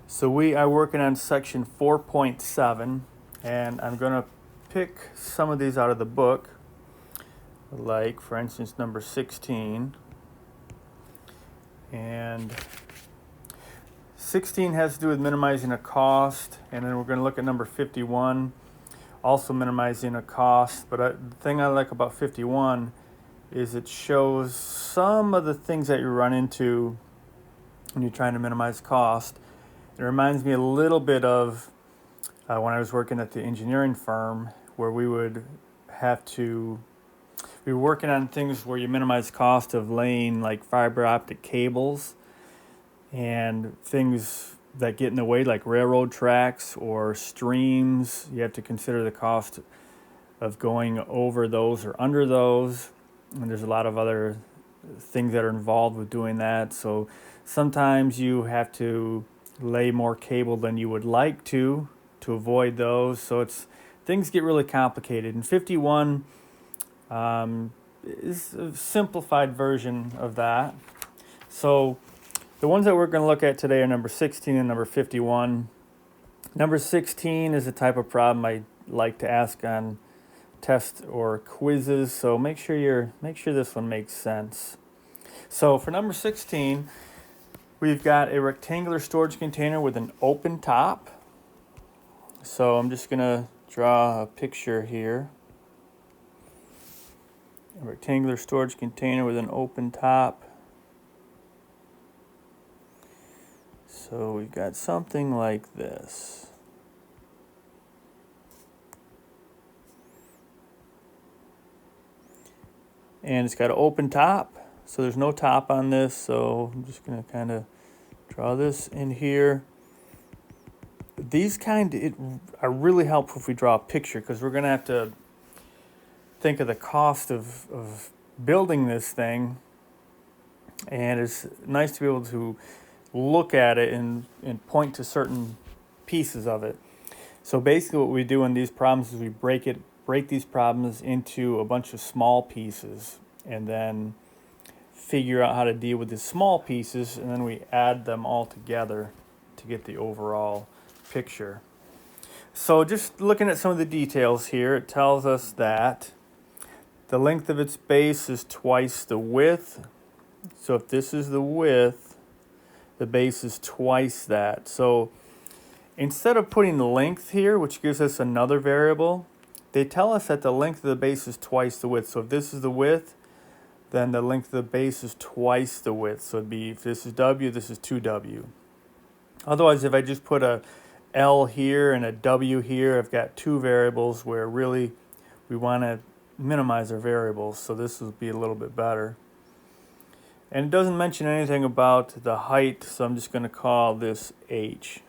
So we are working on section 4.7, and I'm going to pick some of these out of the book, like, for instance, number 16. And 16 has to do with minimizing a cost, and then we're going to look at number 51, also minimizing a cost. But the thing I like about 51 is it shows some of the things that you run into when you're trying to minimize cost. It reminds me a little bit of when I was working at the engineering firm, where we were working on things where you minimize cost of laying like fiber optic cables and things that get in the way, like railroad tracks or streams. You have to consider the cost of going over those or under those, and there's a lot of other things that are involved with doing that. So sometimes you have to lay more cable than you would like to avoid those. So things get really complicated. And 51 is a simplified version of that. So the ones that we're going to look at today are number 16 and number 51. Number 16 is a type of problem I like to ask on tests or quizzes. So make sure this one makes sense. So for number 16, we've got a rectangular storage container with an open top. So I'm just going to draw a picture here. A rectangular storage container with an open top. So we've got something like this. And it's got an open top. So there's no top on this. So I'm just going to kind of draw this in here. These are really helpful if we draw a picture, because we're going to have to think of the cost of building this thing. And it's nice to be able to look at it and point to certain pieces of it. So basically what we do in these problems is we break these problems into a bunch of small pieces, and then figure out how to deal with the small pieces, and then we add them all together to get the overall picture. So just looking at some of the details here, it tells us that the length of its base is twice the width. So if this is the width, the base is twice that. So instead of putting the length here, which gives us another variable, they tell us that the length of the base is twice the width. So if this is the width, then the length of the base is twice the width. So it'd be, if this is W, this is 2W. Otherwise, if I just put a L here and a W here, I've got two variables where really we want to minimize our variables. So this will be a little bit better. And it doesn't mention anything about the height, so I'm just going to call this H.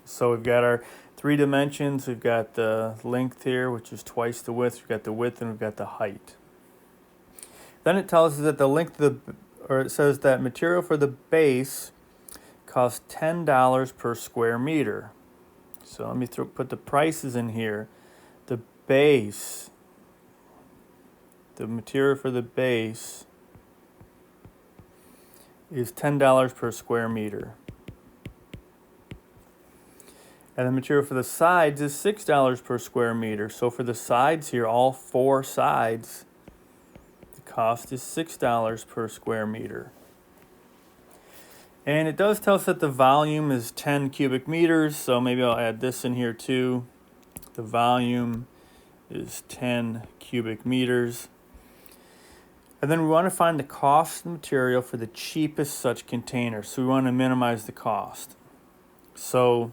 So we've got our 3 dimensions. We've got the length here, which is twice the width. We've got the width, and we've got the height. Then it tells us that it says that material for the base costs $10 per square meter. So let me put the prices in here. The material for the base is $10 per square meter. And the material for the sides is $6 per square meter. So for the sides here, all 4 sides, the cost is $6 per square meter. And it does tell us that the volume is 10 cubic meters, so maybe I'll add this in here too. The volume is 10 cubic meters. And then we want to find the cost of the material for the cheapest such container. So we want to minimize the cost. So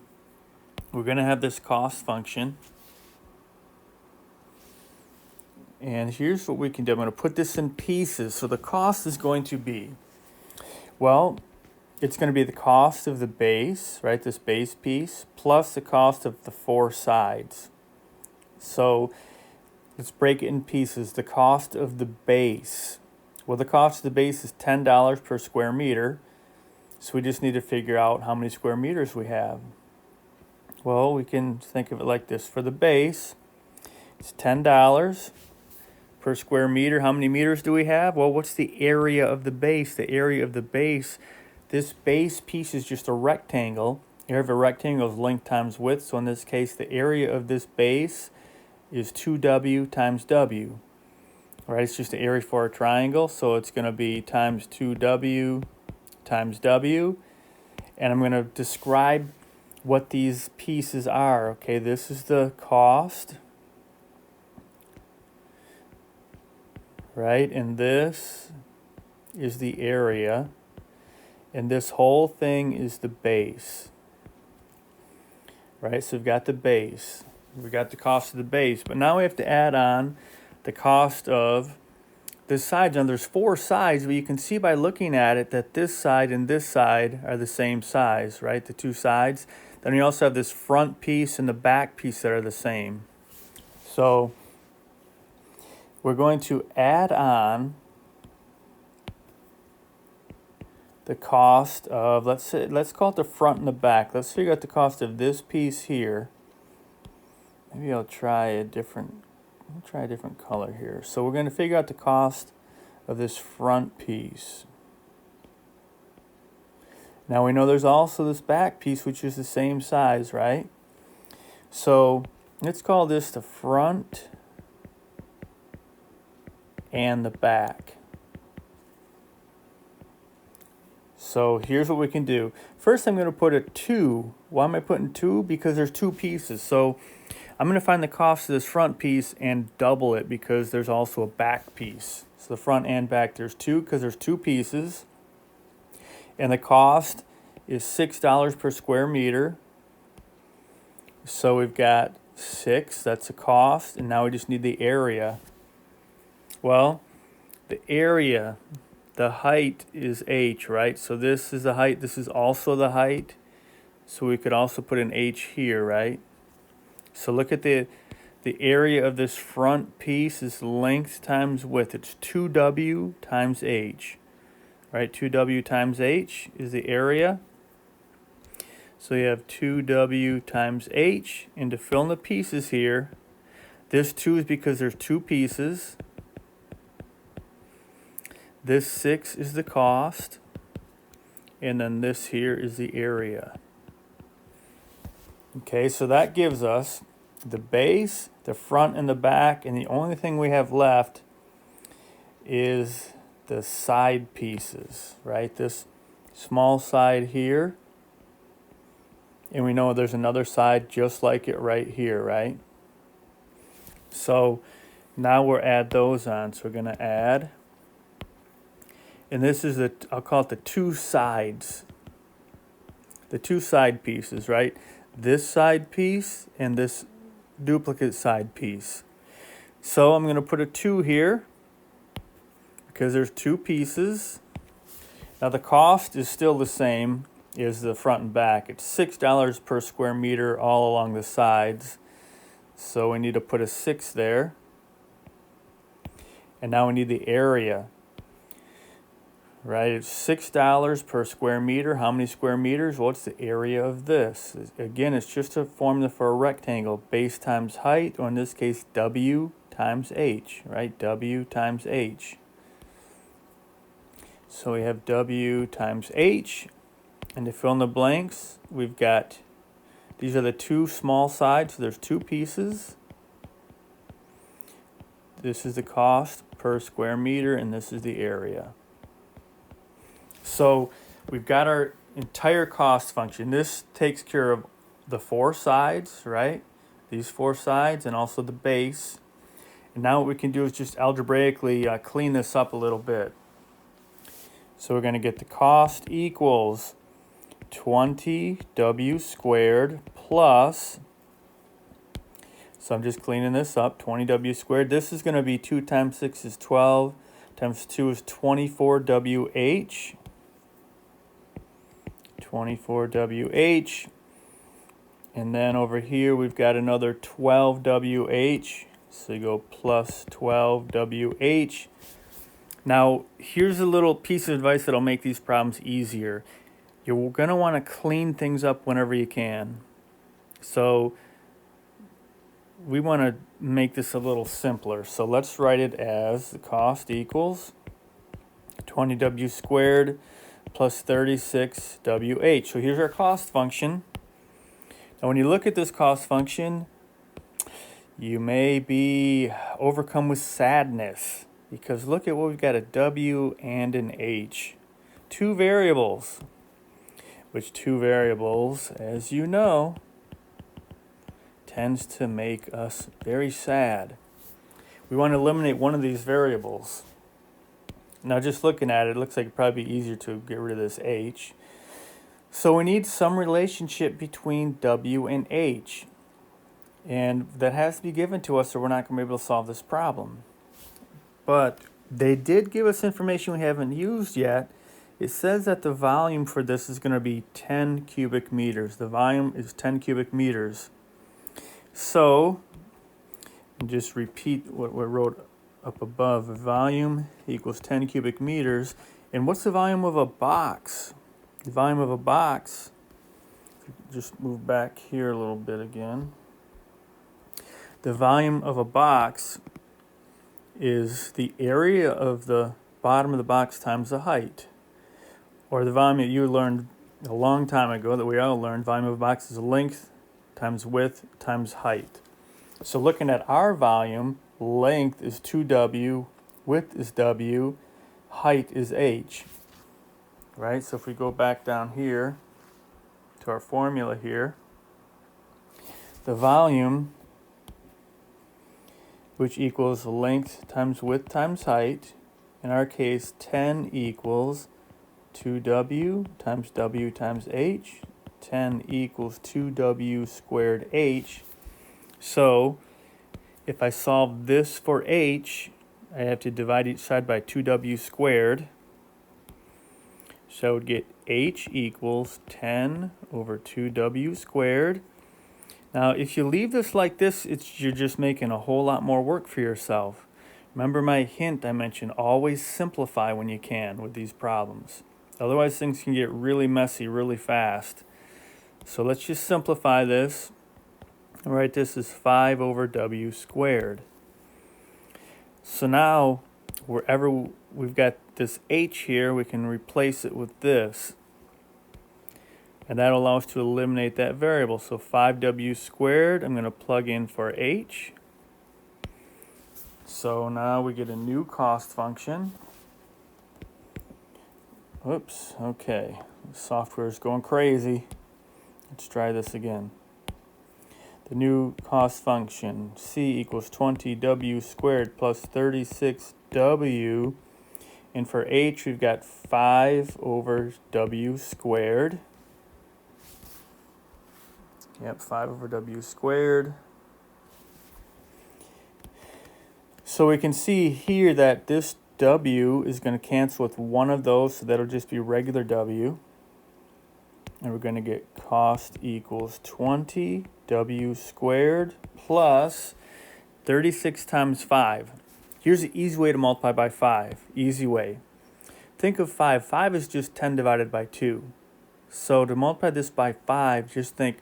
we're going to have this cost function. And here's what we can do. I'm going to put this in pieces. So the cost is going to be, well, it's going to be the cost of the base, right, this base piece, plus the cost of the 4 sides. So let's break it in pieces. The cost of the base. Well, the cost of the base is $10 per square meter. So we just need to figure out how many square meters we have. Well, we can think of it like this. For the base, it's $10 per square meter. How many meters do we have? Well, what's the area of the base? The area of the base, this base piece is just a rectangle. area of a rectangle is length times width. So in this case, the area of this base is 2w times w. Right, it's just the area for a triangle, so it's going to be times 2w times w. And I'm going to describe what these pieces are. Okay, this is the cost, right? And this is the area. And this whole thing is the base. Right, so we've got the base. We've got the cost of the base. But now we have to add on the cost of the sides. Now there's 4 sides, but you can see by looking at it that this side and this side are the same size, right? The 2 sides. Then you also have this front piece and the back piece that are the same. So we're going to add on the cost of, let's call it the front and the back. Let's figure out the cost of this piece here. Maybe I'll try a different color here. So we're going to figure out the cost of this front piece. Now we know there's also this back piece, which is the same size, right? So let's call this the front and the back. So here's what we can do. First, I'm going to put a 2. Why am I putting 2? Because there's 2 pieces. So I'm going to find the cost of this front piece and double it because there's also a back piece. So the front and back, there's 2 because there's 2 pieces. And the cost is $6 per square meter. So we've got 6, that's the cost. And now we just need the area. Well, the area, the height is h, right? So this is the height, this is also the height. So we could also put an h here, right? So look at the area of this front piece is length times width. It's 2w times h, right? 2w times h is the area. So you have 2w times h. And to fill in the pieces here, this 2 is because there's 2 pieces. This 6 is the cost. And then this here is the area. Okay, so that gives us the base, the front, and the back. And the only thing we have left is the side pieces, right? This small side here. And we know there's another side just like it right here, right? So now we'll add those on. So we're going to add. And this is I'll call it the 2 sides. The 2 side pieces, right? This side piece and this duplicate side piece. So I'm going to put a 2 here because there's 2 pieces. Now the cost is still the same as the front and back. It's $6 per square meter all along the sides. So we need to put a 6 there. And now we need the area. Right, it's $6 per square meter. How many square meters? What's the area of this? Again, it's just a formula for a rectangle. Base times height, or in this case, W times H, right? W times H. So we have W times H. And to fill in the blanks, we've got, these are the 2 small sides. So there's 2 pieces. This is the cost per square meter, and this is the area. So we've got our entire cost function. This takes care of the 4 sides, right? These 4 sides and also the base. And now what we can do is just algebraically clean this up a little bit. So we're going to get the cost equals 20w squared plus, so I'm just cleaning this up, 20w squared. This is going to be 2 times 6 is 12, times 2 is 24wh. 24wh, and then over here we've got another 12wh, so you go plus 12wh. Now here's a little piece of advice that'll make these problems easier. You're going to want to clean things up whenever you can. So we want to make this a little simpler. So let's write it as the cost equals 20w squared plus 36wh. So here's our cost function. Now when you look at this cost function, you may be overcome with sadness because look at what we've got, a W and an H. Two variables, which two variables, as you know, tends to make us very sad. We want to eliminate one of these variables. Now just looking at it, it looks like it'd probably be easier to get rid of this H. So we need some relationship between W and H. And that has to be given to us or we're not going to be able to solve this problem. But they did give us information we haven't used yet. It says that the volume for this is going to be 10 cubic meters. The volume is 10 cubic meters. So, just repeat what we wrote up above. Volume equals 10 cubic meters. And what's the volume of a box? The volume of a box, just move back here a little bit again. The volume of a box is the area of the bottom of the box times the height. Or the volume that you learned a long time ago that we all learned, volume of a box is length times width times height. So looking at our volume, length is 2W, width is W, height is H. Right? So if we go back down here to our formula here, the volume, which equals length times width times height. In our case, 10 equals 2W times H. 10 equals 2W squared H. So if I solve this for H, I have to divide each side by 2W squared. So I would get H equals 10 over 2W squared. Now, if you leave this like this, you're just making a whole lot more work for yourself. Remember my hint I mentioned, always simplify when you can with these problems. Otherwise, things can get really messy really fast. So let's just simplify this. All right, this is 5 over W squared. So now, wherever we've got this H here, we can replace it with this. And that'll allow us to eliminate that variable. So 5W squared, I'm going to plug in for H. So now we get a new cost function. Oops, okay. The software is going crazy. Let's try this again. The new cost function, C equals 20W squared plus 36W. And for H, we've got 5 over W squared. Yep, 5 over W squared. So we can see here that this W is going to cancel with one of those, so that'll just be regular W. And we're going to get cost equals 20W squared plus 36 times 5. Here's an easy way to multiply by 5. Easy way. Think of 5. 5 is just 10 divided by 2. So to multiply this by 5, just think,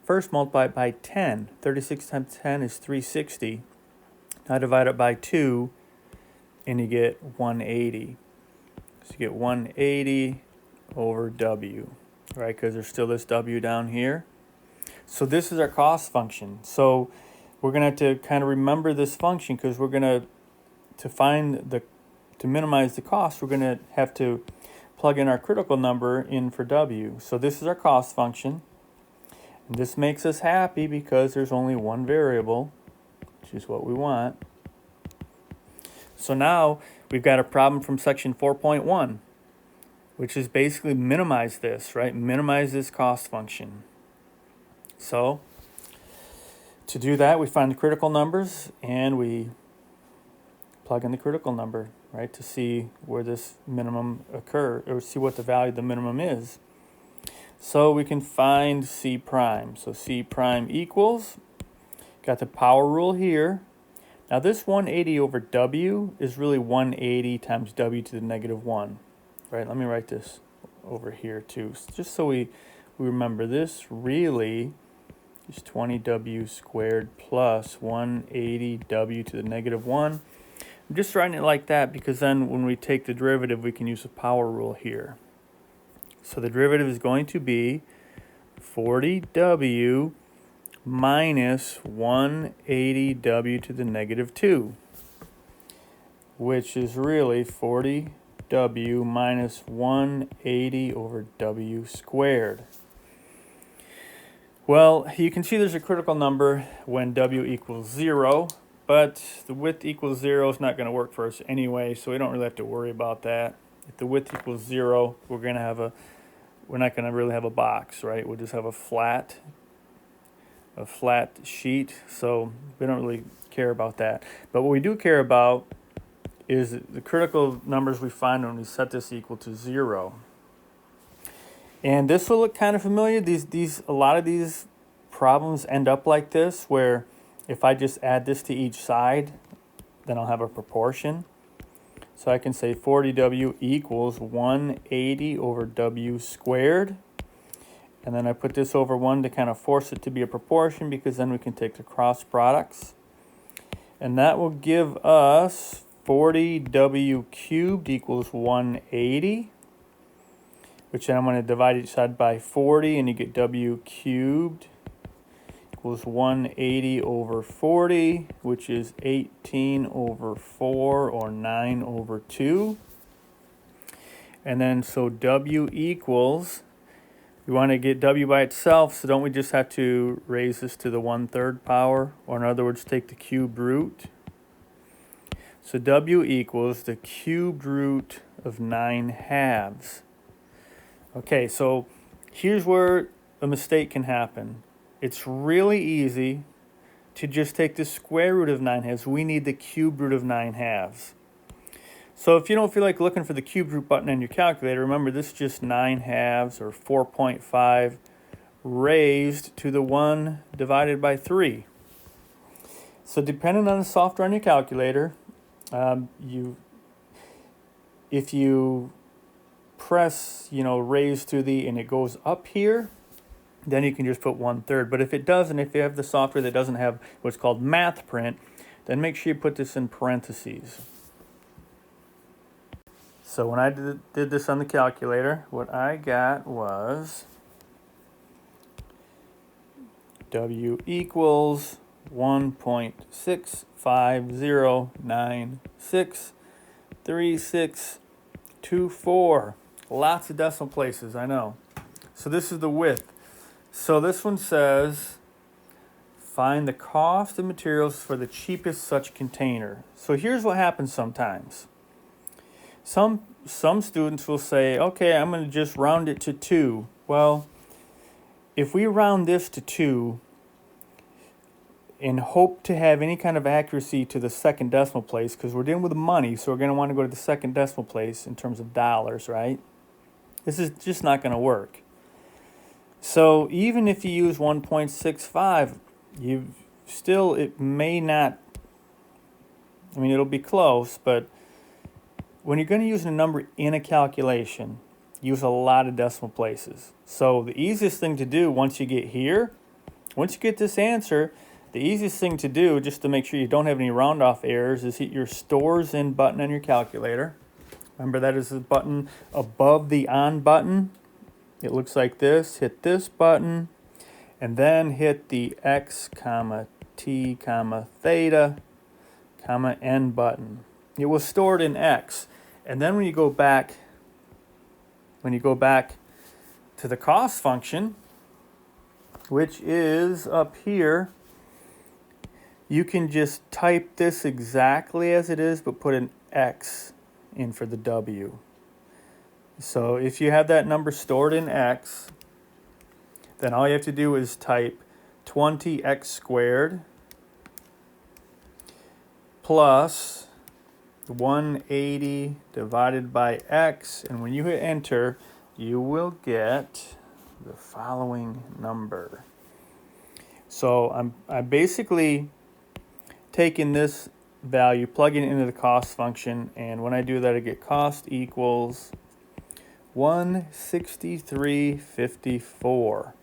first multiply it by 10. 36 times 10 is 360. Now divide it by 2, and you get 180. So you get 180 over W, right? Because there's still this W down here. So this is our cost function. So we're going to have to kind of remember this function because we're going to minimize the cost, we're going to have to plug in our critical number in for W. So this is our cost function. And this makes us happy because there's only one variable, which is what we want. So now we've got a problem from section 4.1, which is basically minimize this, right? Minimize this cost function. So to do that, we find the critical numbers and we plug in the critical number, right, to see where this minimum occurs, or see what the value of the minimum is. So we can find C prime. So C prime equals, got the power rule here. Now this 180 over W is really 180 times W to the negative 1. Right, let me write this over here too, just so we remember this really is 20W squared plus 180W to the negative 1. I'm just writing it like that because then when we take the derivative, we can use the power rule here. So the derivative is going to be 40W minus 180w to the negative 2, which is really 40w minus 180 over w squared. Well, you can see there's a critical number when w equals 0, but the width equals 0 is not going to work for us anyway, so we don't really have to worry about that. If the width equals 0, we're not going to really have a box, right? We'll just have a flat sheet, so we don't really care about that. But what we do care about is the critical numbers we find when we set this equal to 0. And this will look kind of familiar. A lot of these problems end up like this, where if I just add this to each side, then I'll have a proportion. So I can say 40w equals 180 over w squared. And then I put this over 1 to kind of force it to be a proportion, because then we can take the cross products. And that will give us 40w cubed equals 180, which then I'm going to divide each side by 40, and you get w cubed equals 180 over 40, which is 18 over 4, or 9 over 2. And then so w equals, we want to get w by itself, so don't we just have to raise this to the 1/3 power, or in other words, take the cube root? So w equals the cubed root of 9/2. Okay, so here's where a mistake can happen. It's really easy to just take the square root of 9/2. We need the cube root of 9/2. So if you don't feel like looking for the cube root button on your calculator, remember this is just 9/2 or 4.5 raised to the 1 divided by 3. So depending on the software on your calculator, if you press, raise to the, and it goes up here, then you can just put 1/3. But if it doesn't, if you have the software that doesn't have what's called math print, then make sure you put this in parentheses. So when I did this on the calculator, what I got was w equals 1.650963624. Lots of decimal places, I know. So this is the width. So this one says, find the cost of materials for the cheapest such container. So here's what happens sometimes. Some students will say, okay, I'm going to just round it to 2. Well, if we round this to 2 and hope to have any kind of accuracy to the second decimal place, because we're dealing with money, so we're going to want to go to the second decimal place in terms of dollars, right? This is just not going to work. So even if you use 1.65, it may not, it'll be close, but when you're going to use a number in a calculation, use a lot of decimal places. So the easiest thing to do once you get this answer, the easiest thing to do, just to make sure you don't have any round-off errors, is hit your Stores In button on your calculator. Remember, that is the button above the On button. It looks like this. Hit this button, and then hit the X, T, theta, N button. It was stored in X. And then when you go back to the cost function, which is up here, you can just type this exactly as it is, but put an X in for the W. So if you have that number stored in X, then all you have to do is type 20x squared plus 180 divided by X, and when you hit enter, you will get the following number. So I'm basically taking this value, plugging it into the cost function, and when I do that, I get cost equals 163.54.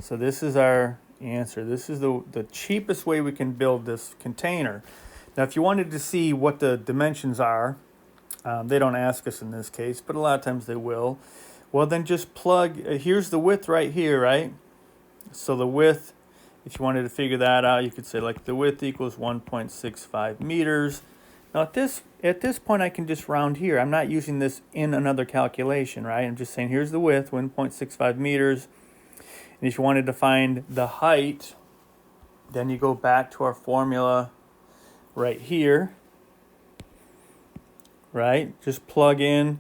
So this is our answer. This is the cheapest way we can build this container. Now, if you wanted to see what the dimensions are, they don't ask us in this case, but a lot of times they will. Well, then just plug, here's the width right here, right? So the width, if you wanted to figure that out, you could say like the width equals 1.65 meters. Now at this point I can just round here. I'm not using this in another calculation, right? I'm just saying here's the width, 1.65 meters. And if you wanted to find the height, then you go back to our formula right here, right? Just plug in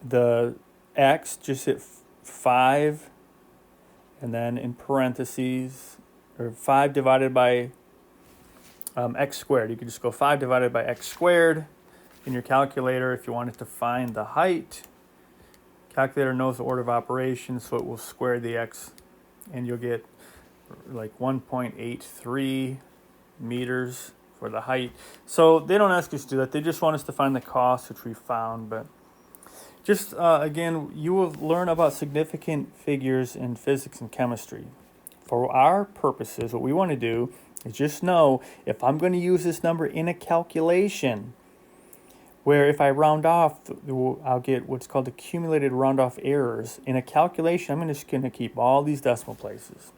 the x, just hit 5, and then in parentheses, or 5 divided by x squared. You could just go 5 divided by x squared in your calculator if you wanted to find the height. Calculator knows the order of operations, so it will square the x, and you'll get like 1.83 meters for the height. So they don't ask us to do that. They just want us to find the cost, which we found. But just again, you will learn about significant figures in physics and chemistry. For our purposes, what we want to do is just know if I'm going to use this number in a calculation, where if I round off, I'll get what's called accumulated round-off errors. In a calculation, I'm just going to keep all these decimal places.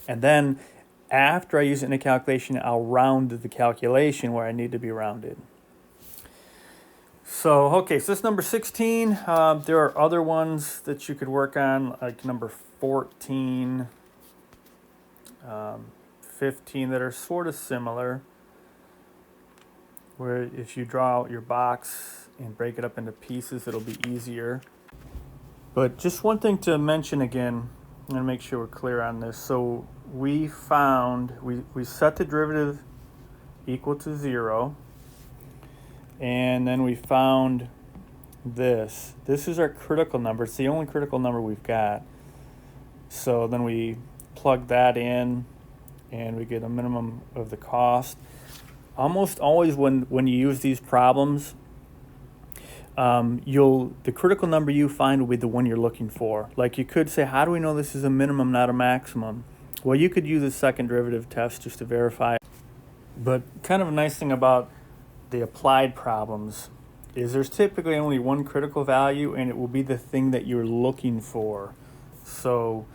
And then after I use it in a calculation, I'll round the calculation where I need to be rounded. So, okay, so this number 16, there are other ones that you could work on, like number 14, 15, that are sort of similar, where if you draw out your box and break it up into pieces, it'll be easier. But just one thing to mention again, I'm going to make sure we're clear on this. So we found, we set the derivative equal to 0, and then we found this. This is our critical number. It's the only critical number we've got. So then we plug that in, and we get a minimum of the cost. Almost always when you use these problems, the critical number you find will be the one you're looking for. Like you could say, how do we know this is a minimum, not a maximum? Well, you could use a second derivative test just to verify. But kind of a nice thing about the applied problems is there's typically only one critical value, and it will be the thing that you're looking for. So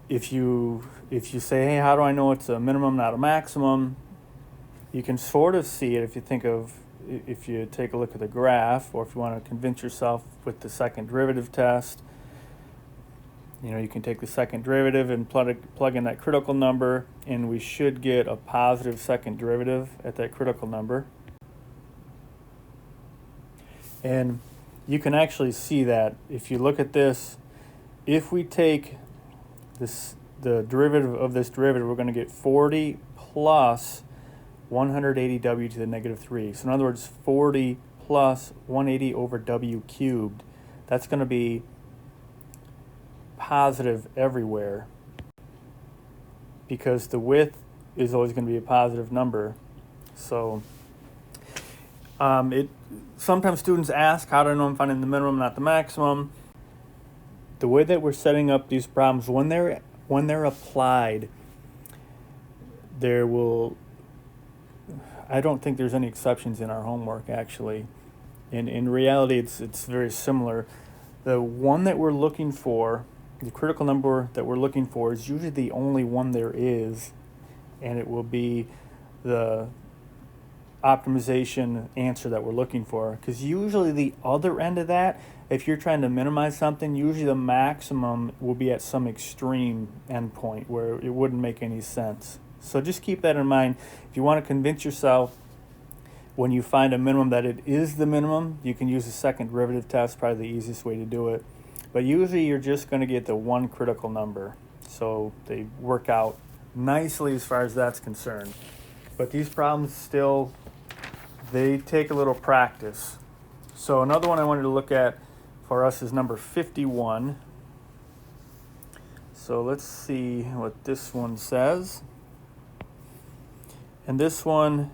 if you say, hey, how do I know it's a minimum, not a maximum? You can sort of see it if you take a look at the graph, or if you want to convince yourself with the second derivative test. You can take the second derivative and plug in that critical number, and we should get a positive second derivative at that critical number. And you can actually see that if you look at this, if we take the derivative of this derivative, we're going to get 40 plus 180w to the negative 3. So in other words, 40 plus 180 over w cubed. That's going to be positive everywhere, because the width is always going to be a positive number. So sometimes students ask, how do I know I'm finding the minimum, not the maximum? The way that we're setting up these problems, when they're applied, I don't think there's any exceptions in our homework, actually. In reality, it's very similar. The one that we're looking for, the critical number that we're looking for, is usually the only one there is, and it will be the optimization answer that we're looking for. Because usually the other end of that, if you're trying to minimize something, usually the maximum will be at some extreme endpoint where it wouldn't make any sense. So just keep that in mind. If you want to convince yourself when you find a minimum that it is the minimum, you can use a second derivative test, probably the easiest way to do it. But usually you're just going to get the one critical number. So they work out nicely as far as that's concerned. But these problems still, they take a little practice. So another one I wanted to look at for us is number 51. So let's see what this one says. And this one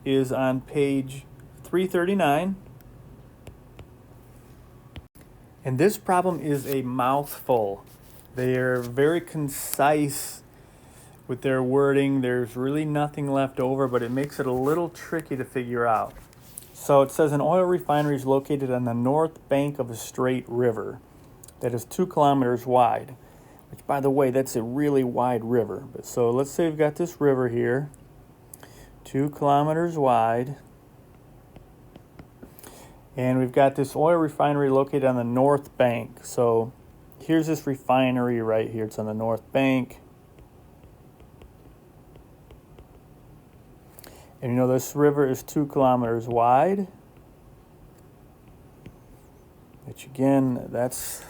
is on page 339. And this problem is a mouthful. They're very concise with their wording. There's really nothing left over, but it makes it a little tricky to figure out. So it says an oil refinery is located on the north bank of a straight river that is 2 kilometers wide. which, by the way, that's a really wide river. But so let's say we've got this river here, 2 kilometers wide. And we've got this oil refinery located on the north bank. So here's this refinery right here. It's on the north bank. And you know this river is 2 kilometers wide. Which again, that's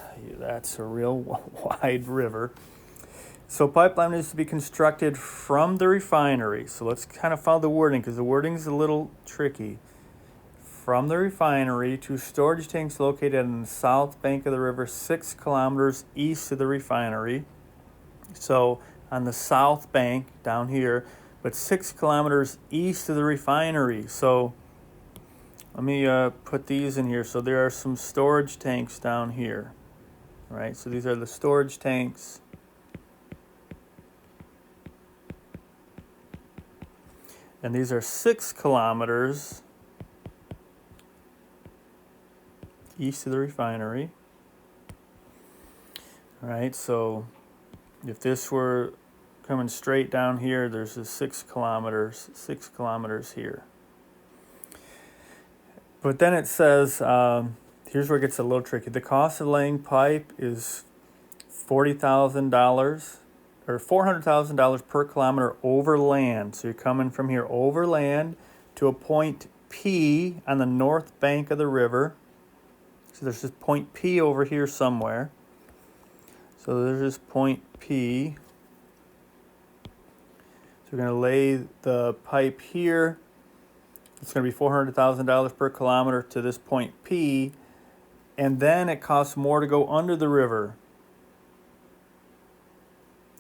a real wide river. So pipeline needs to be constructed from the refinery. So let's kind of follow the wording because the wording is a little tricky. From the refinery to storage tanks located on the south bank of the river, 6 kilometers east of the refinery. So on the south bank down here, but 6 kilometers east of the refinery. So let me put these in here. So there are some storage tanks down here. All right, so these are the storage tanks. And these are 6 kilometers east of the refinery. All right, so if this were coming straight down here, there's a 6 kilometers here. But then it says, here's where it gets a little tricky. The cost of laying pipe is $40,000 or $400,000 per kilometer over land. So you're coming from here over land to a point P on the north bank of the river. So there's this point P over here somewhere. So there's this point P. So we're going to lay the pipe here. It's going to be $400,000 per kilometer to this point P. And then it costs more to go under the river.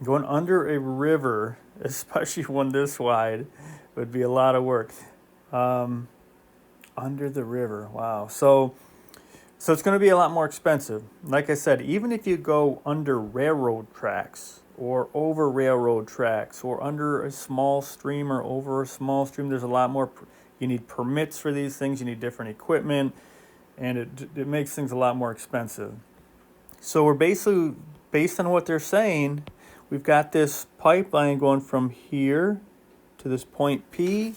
Going under a river, especially one this wide, would be a lot of work. Under the river, wow. So it's going to be a lot more expensive. Like I said, even if you go under railroad tracks or over railroad tracks or under a small stream or over a small stream, there's a lot more. You need permits for these things. You need different equipment, and it makes things a lot more expensive. So we're basically, based on what they're saying, we've got this pipeline going from here to this point P.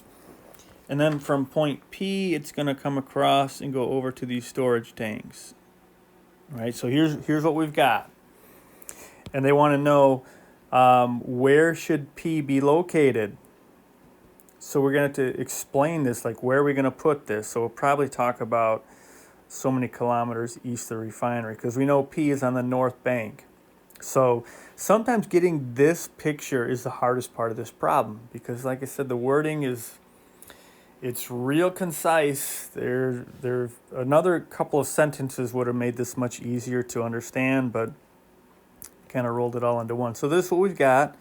And then from point P, it's going to come across and go over to these storage tanks. All right, so here's what we've got. And they want to know where should P be located. So we're going to have to explain this, like where are we going to put this. So we'll probably talk about so many kilometers east of the refinery because we know P is on the north bank. So sometimes getting this picture is the hardest part of this problem because, like I said, the wording is... It's real concise. There another couple of sentences would have made this much easier to understand, but kind of rolled it all into one. So this is what we've got,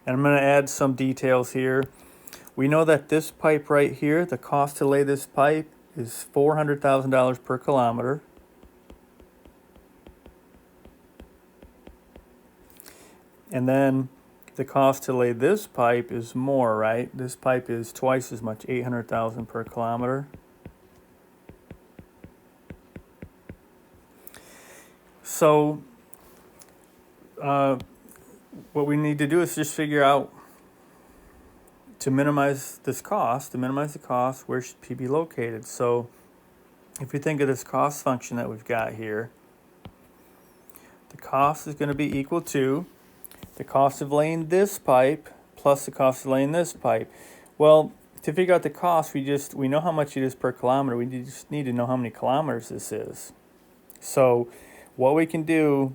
and I'm going to add some details here. We know that this pipe right here, the cost to lay this pipe is $400,000 per kilometer. And then the cost to lay this pipe is more, right? This pipe is twice as much, $800,000 per kilometer. So what we need to do is just figure out, to minimize this cost, where should P be located? So if we think of this cost function that we've got here, the cost is going to be equal to the cost of laying this pipe plus the cost of laying this pipe. Well, to figure out the cost, we know how much it is per kilometer. We just need to know how many kilometers this is. So what we can do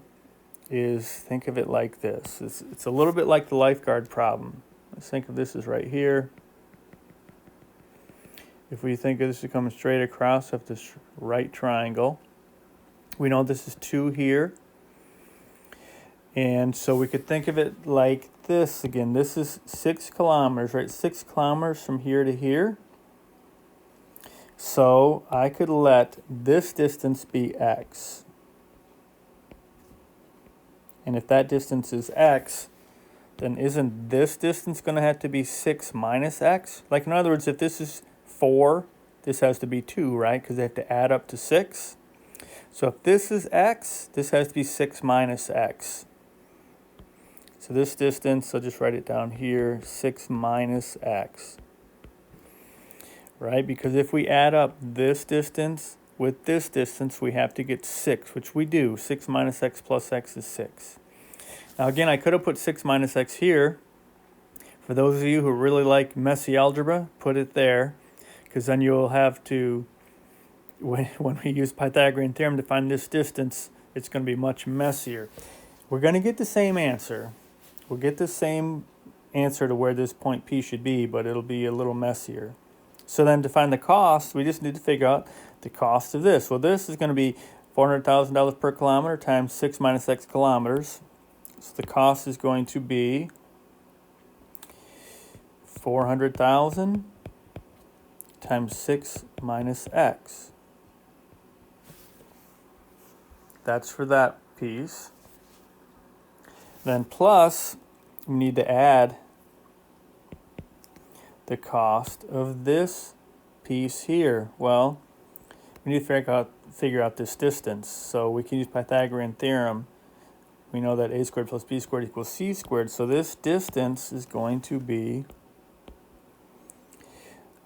is think of it like this. It's a little bit like the lifeguard problem. Let's think of this as right here. If we think of this as coming straight across of this right triangle, we know this is 2 here. And so we could think of it like this. Again, this is 6 kilometers, right? 6 kilometers from here to here. So I could let this distance be x. And if that distance is x, then isn't this distance going to have to be 6 minus x? Like, in other words, if this is 4, this has to be 2, right? Because they have to add up to 6. So if this is x, this has to be 6 minus x. So this distance, I'll just write it down here, 6 minus x. Right? Because if we add up this distance with this distance, we have to get 6, which we do. 6 minus x plus x is 6. Now again, I could have put 6 minus x here. For those of you who really like messy algebra, put it there, because then you'll have to, when we use Pythagorean theorem to find this distance, it's going to be much messier. We're going to get the same answer. We'll get the same answer to where this point P should be, but it'll be a little messier. So then to find the cost, we just need to figure out the cost of this. Well, this is going to be $400,000 per kilometer times 6 minus x kilometers. So the cost is going to be 400,000 times 6 minus x. That's for that piece. Then plus, we need to add the cost of this piece here. Well, we need to figure out this distance. So we can use Pythagorean theorem. We know that a squared plus b squared equals c squared. So this distance is going to be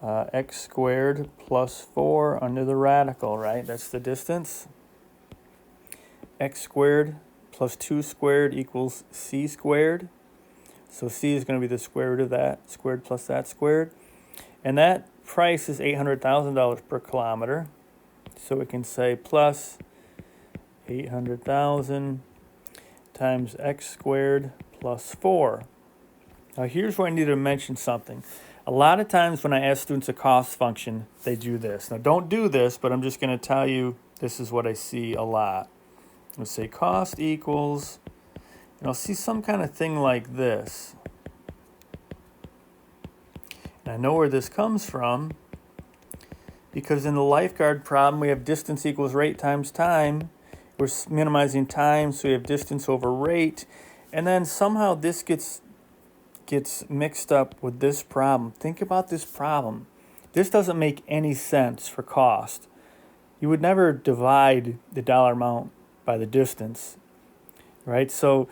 x squared plus 4 under the radical, right? That's the distance. X squared plus 2 squared equals c squared. So c is going to be the square root of that squared plus that squared. And that price is $800,000 per kilometer. So we can say plus 800,000 times x squared plus 4. Now here's where I need to mention something. A lot of times when I ask students a cost function, they do this. Now don't do this, but I'm just going to tell you this is what I see a lot. Let's say cost equals, and I'll see some kind of thing like this. And I know where this comes from because in the lifeguard problem we have distance equals rate times time. We're minimizing time, so we have distance over rate. And then somehow this gets mixed up with this problem. Think about this problem. This doesn't make any sense for cost. You would never divide the dollar amount by the distance, right? So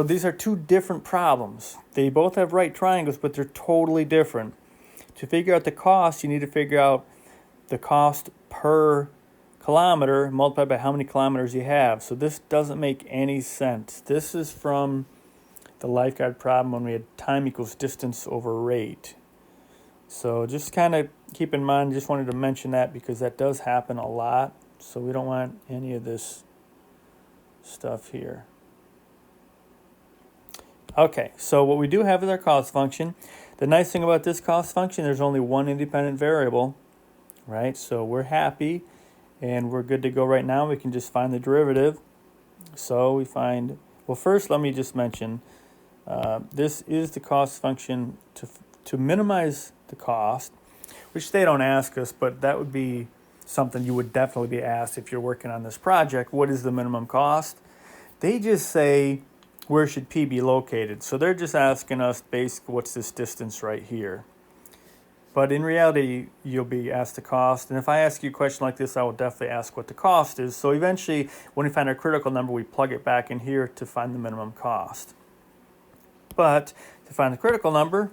these are two different problems. They both have right triangles, but they're totally different. To figure out the cost, you need to figure out the cost per kilometer multiplied by how many kilometers you have. So this doesn't make any sense. This is from the lifeguard problem when we had time equals distance over rate. So just kind of keep in mind, just wanted to mention that because that does happen a lot. So we don't want any of this stuff here. Okay, so what we do have is our cost function. The nice thing about this cost function, there's only one independent variable, right? So we're happy and we're good to go right now. We can just find the derivative. So we find, well, first let me just mention, this is the cost function to minimize the cost, which they don't ask us, but that would be something you would definitely be asked if you're working on this project. What is the minimum cost? They just say, where should P be located? So they're just asking us basically what's this distance right here. But in reality, you'll be asked the cost. And if I ask you a question like this, I will definitely ask what the cost is. So eventually, when we find our critical number, we plug it back in here to find the minimum cost. But to find the critical number,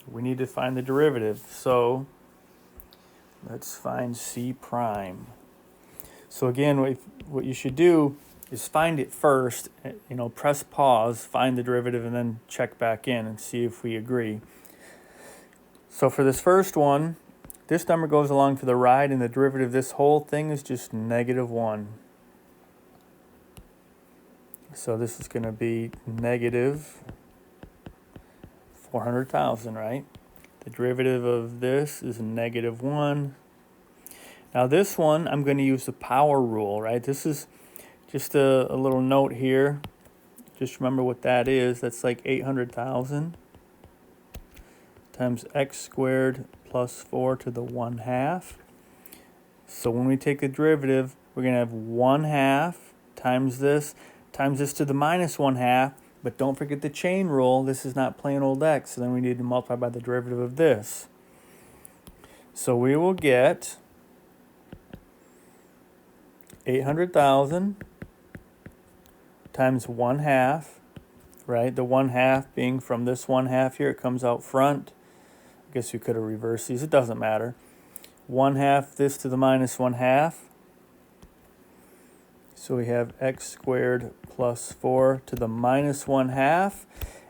we need to find the derivative. So let's find C prime. So again, what you should do is find it first, press pause, find the derivative, and then check back in and see if we agree. So for this first one, this number goes along for the ride, and the derivative of this whole thing is just -1. So this is going to be negative 400,000, right? The derivative of this is -1. Now this one, I'm going to use the power rule, right? This is just a little note here. Just remember what that is. That's like 800,000 times x squared plus 4 to the 1/2. So when we take the derivative, we're going to have 1/2 times this to the -1/2. But don't forget the chain rule. This is not plain old x. So then we need to multiply by the derivative of this. So we will get 800,000 times 1/2 right? The 1/2 being from this 1/2 here, it comes out front. I guess we could have reversed these, it doesn't matter. 1/2 this to the minus 1/2. So we have x squared plus 4 to the minus 1/2.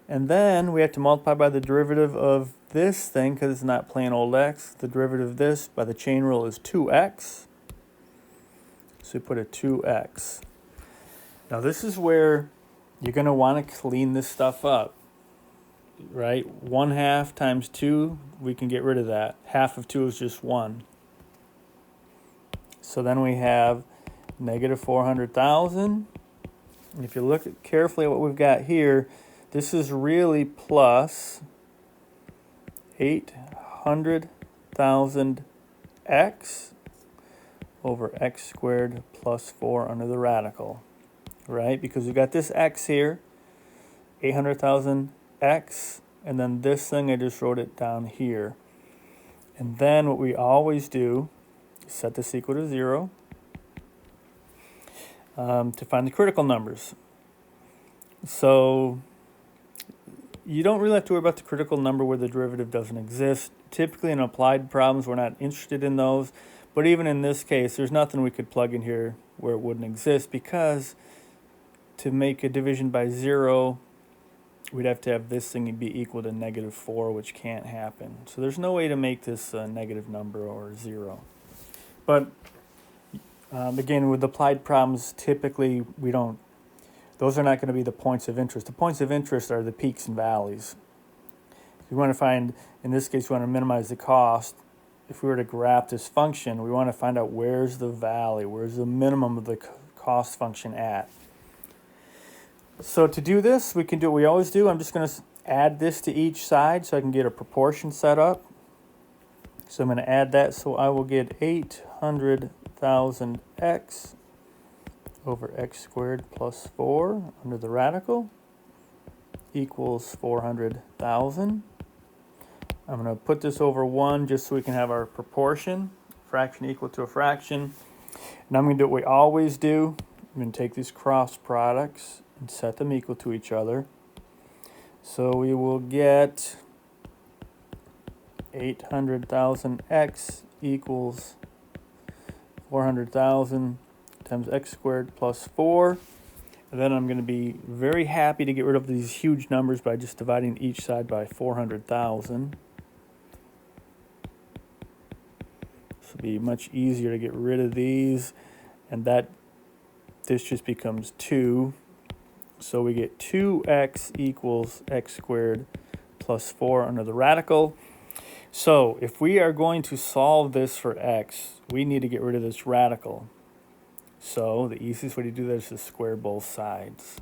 And then we have to multiply by the derivative of this thing because it's not plain old x. The derivative of this by the chain rule is 2x. So we put a 2x. Now this is where you're going to want to clean this stuff up, right? 1/2 times 2, we can get rid of that. Half of 2 is just 1. So then we have negative 400,000. And if you look carefully at what we've got here, this is really plus 800,000 x over x squared plus 4 under the radical, right? Because we've got this x here, 800,000 x, and then this thing, I just wrote it down here. And then what we always do is set this equal to 0 to find the critical numbers. So you don't really have to worry about the critical number where the derivative doesn't exist. Typically in applied problems, we're not interested in those. But even in this case, there's nothing we could plug in here where it wouldn't exist, because to make a division by 0, we'd have to have this thing be equal to negative 4, which can't happen. So there's no way to make this a negative number or 0. But again, with applied problems, typically those are not going to be the points of interest. The points of interest are the peaks and valleys. If you want to find, in this case, we want to minimize the cost. If we were to graph this function, we want to find out where's the valley, where's the minimum of the cost function at. So to do this, we can do what we always do. I'm just going to add this to each side so I can get a proportion set up. So I'm going to add that, so I will get 800,000 x over x squared plus 4 under the radical equals 400,000. I'm going to put this over 1 just so we can have our proportion, fraction equal to a fraction. And I'm going to do what we always do. I'm going to take these cross products and set them equal to each other. So we will get 800,000 x equals 400,000 times x squared plus 4. And then I'm going to be very happy to get rid of these huge numbers by just dividing each side by 400,000. This will be much easier to get rid of these, and this just becomes 2. So we get 2x equals x squared plus 4 under the radical. So if we are going to solve this for x, we need to get rid of this radical. So the easiest way to do that is to square both sides.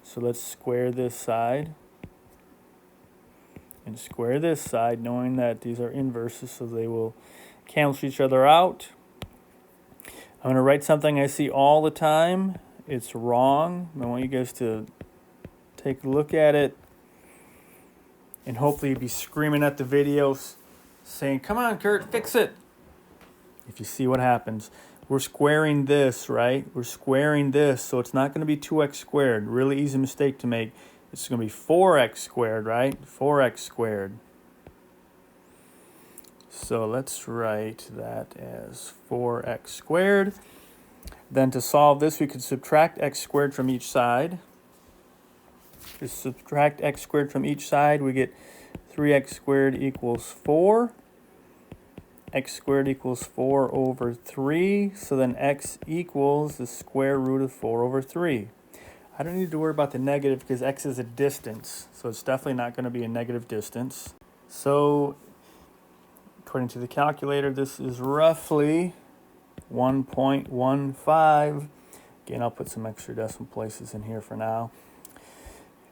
So let's square this side and square this side, knowing that these are inverses, so they will cancel each other out. I'm going to write something I see all the time. It's wrong. I want you guys to take a look at it and hopefully be screaming at the videos saying, "Come on, Kurt, fix it." If you see what happens. We're squaring this, right? We're squaring this, so it's not going to be 2x squared. Really easy mistake to make. It's going to be 4x squared, right? 4x squared. So let's write that as 4x squared. Then to solve this, we could subtract x squared from each side. To subtract x squared from each side, we get 3x squared equals 4. X squared equals 4 over 3. So then x equals the square root of 4 over 3. I don't need to worry about the negative because x is a distance. So it's definitely not going to be a negative distance. So according to the calculator, this is roughly 1.15. Again, I'll put some extra decimal places in here for now.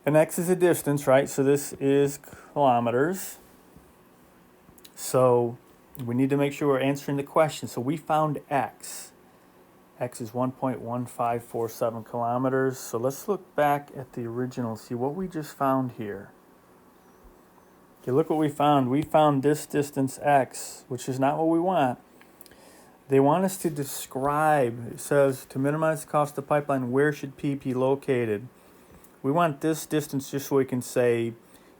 And x is a distance, right? So this is kilometers. So we need to make sure we're answering the question. So we found x. X is 1.1547 kilometers. So let's look back at the original, see what we just found here. Okay, look what we found. We found this distance x, which is not what we want. They want us to describe, it says, to minimize the cost of the pipeline, where should P be located? we want this distance just so we can say,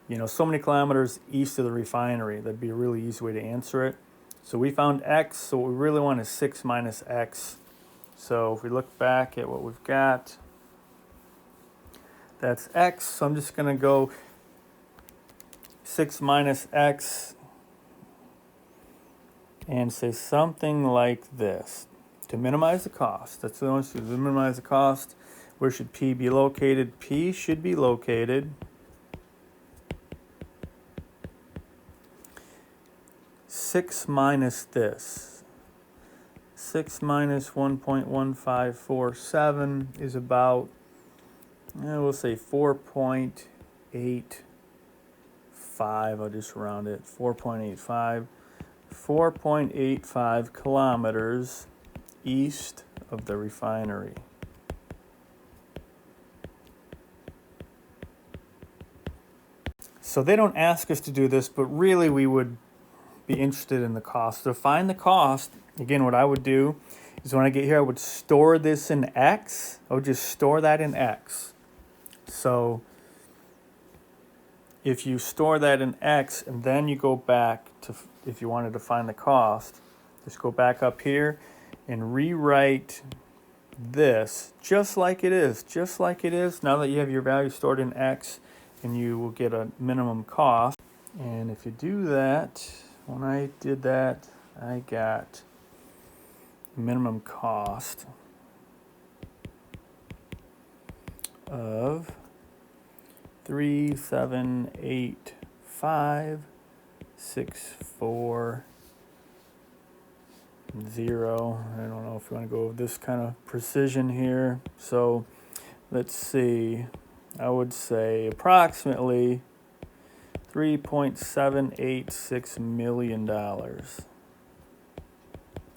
you know, so many kilometers east of the refinery. That'd be a really easy way to answer it. So we found x, so what we really want is 6 minus x. So if we look back at what we've got, that's x. So I'm just going to go 6 minus x and say something like this. To minimize the cost, that's the only thing, to minimize the cost. Where should P be located? P should be located 6 minus this. 6 minus 1.1547 is about, we'll say 4.85. I'll just round it. 4.85. 4.85 kilometers east of the refinery. So they don't ask us to do this, but really we would be interested in the cost. To find the cost, again, what I would do is when I get here, I would store this in X. I would just store that in X. So if you store that in X and then you go back to, if you wanted to find the cost, just go back up here and rewrite this just like it is, now that you have your value stored in X, and you will get a minimum cost. And if you do that, when I did that, I got minimum cost of 3,785,640. I don't know if you want to go with this kind of precision here. So let's see. I would say approximately $3.786 million.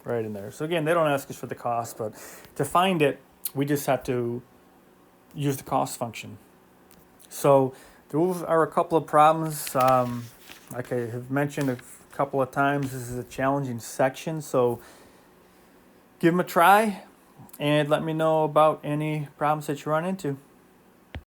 Right in there. So again, they don't ask us for the cost, but to find it, we just have to use the cost function. So those are a couple of problems. Like I have mentioned a couple of times, this is a challenging section, so give them a try and let me know about any problems that you run into.